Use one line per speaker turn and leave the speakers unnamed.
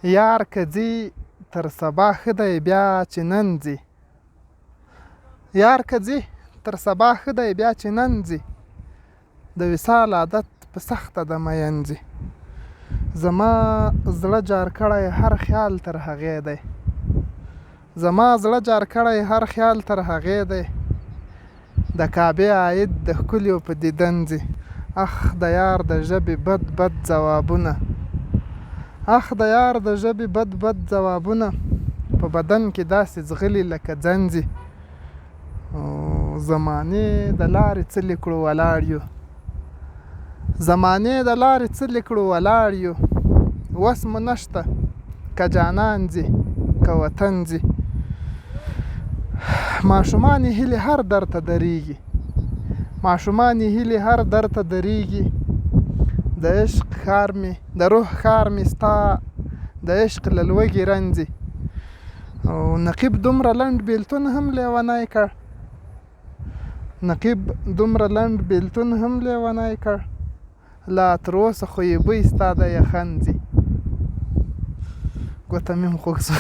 یار که ځي تر سبا ښه دی بیا چې نن ځي. یار که ځي تر سبا ښه دی بیا چې نن ځي. د وصال عادت په سخته د مین ځي. زما زړه جار کړی هر خیال تر هغې دی. زما زړه جار کړی هر خیال تر هغې دی. د کعبې عاید د ښکلیو په دیدن ځي. اخ د یار د ژبې بد بد ځوابونه. اخ د یار د ژبې بد بد ځوابونه. په بدن کې داسې ځغلي لکه ځنځي. زمانې د لارې څه لیکړو ولاړ یو. زمانې د لارې څه لیکړو ولاړ یو. وس مو نشته که جانان ځي که وطن ځي. ماشومان یې هیلې هر در ته درېږي. ماشومان یې هیلې هر در ته درېږي. د عشق ښار مې د روح ښار مې ستا د عشق له لوږې رنځي. او نقیب دومره لنډ بیلتون هم لیونی کړ. نقیب دومره لنډ بیلتون هم لیونی کړ. لا تر اوسه خو یې بوی ستا د یخن ځي. ګوته مې هم خوږ شوه.